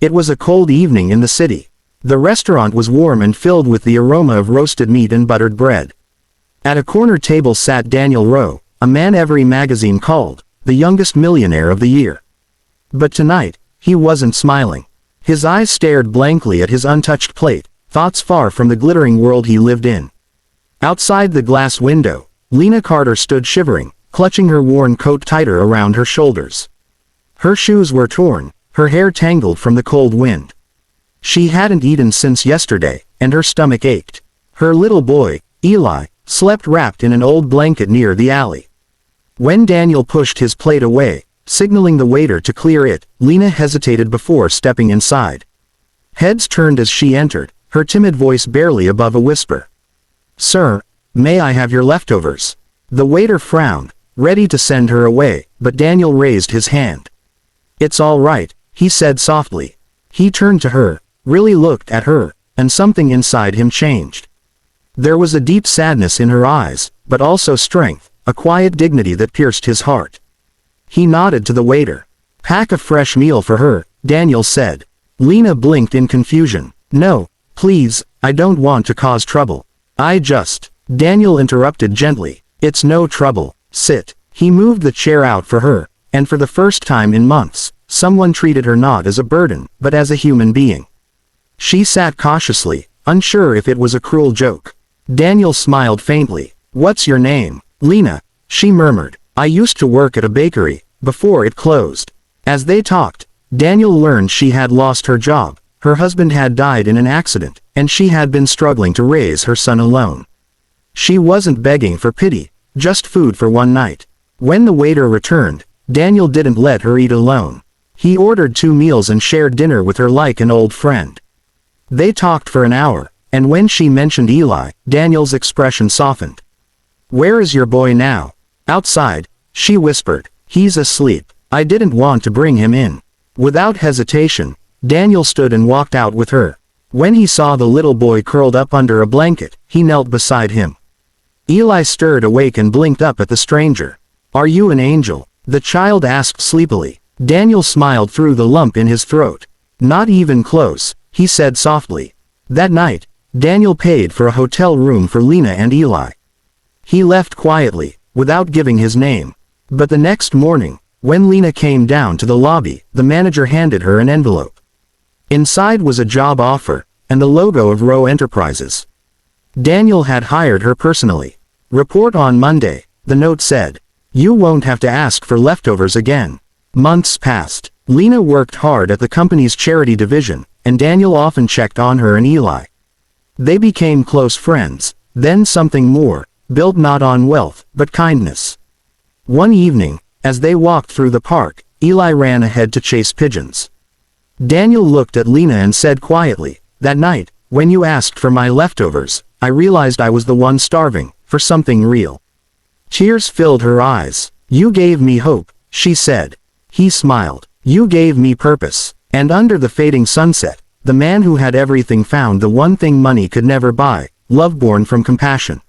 It was a cold evening in the city. The restaurant was warm and filled with the aroma of roasted meat and buttered bread. At a corner table sat Daniel Rowe, a man every magazine called the youngest millionaire of the year. But tonight, he wasn't smiling. His eyes stared blankly at his untouched plate, thoughts far from the glittering world he lived in. Outside the glass window, Lena Carter stood shivering, clutching her worn coat tighter around her shoulders. Her shoes were torn, her hair tangled from the cold wind. She hadn't eaten since yesterday, and her stomach ached. Her little boy, Eli, slept wrapped in an old blanket near the alley. When Daniel pushed his plate away, signaling the waiter to clear it, Lena hesitated before stepping inside. Heads turned as she entered, her timid voice barely above a whisper. "Sir, may I have your leftovers?" The waiter frowned, ready to send her away, but Daniel raised his hand. "It's all right," he said softly. He turned to her, really looked at her, and something inside him changed. There was a deep sadness in her eyes, but also strength, a quiet dignity that pierced his heart. He nodded to the waiter. "Pack a fresh meal for her," Daniel said. Lena blinked in confusion. "No, please, I don't want to cause trouble. Daniel interrupted gently. "It's no trouble, sit." He moved the chair out for her, and for the first time in months, someone treated her not as a burden, but as a human being. She sat cautiously, unsure if it was a cruel joke. Daniel smiled faintly. "What's your name?" "Lena," she murmured. "I used to work at a bakery, before it closed." As they talked, Daniel learned she had lost her job, her husband had died in an accident, and she had been struggling to raise her son alone. She wasn't begging for pity, just food for one night. When the waiter returned, Daniel didn't let her eat alone. He ordered 2 meals and shared dinner with her like an old friend. They talked for an hour, and when she mentioned Eli, Daniel's expression softened. "Where is your boy now?" "Outside," she whispered. "He's asleep. I didn't want to bring him in." Without hesitation, Daniel stood and walked out with her. When he saw the little boy curled up under a blanket, he knelt beside him. Eli stirred awake and blinked up at the stranger. "Are you an angel?" the child asked sleepily. Daniel smiled through the lump in his throat. "Not even close," he said softly. That night, Daniel paid for a hotel room for Lena and Eli. He left quietly, without giving his name. But the next morning, when Lena came down to the lobby, the manager handed her an envelope. Inside was a job offer, and the logo of Rowe Enterprises. Daniel had hired her personally. "Report on Monday," the note said. "You won't have to ask for leftovers again." Months passed. Lena worked hard at the company's charity division, and Daniel often checked on her and Eli. They became close friends, then something more, built not on wealth, but kindness. One evening, as they walked through the park, Eli ran ahead to chase pigeons. Daniel looked at Lena and said quietly, "That night, when you asked for my leftovers, I realized I was the one starving, for something real." Tears filled her eyes. "You gave me hope," she said. He smiled. "You gave me purpose." And under the fading sunset, the man who had everything found the one thing money could never buy, love born from compassion.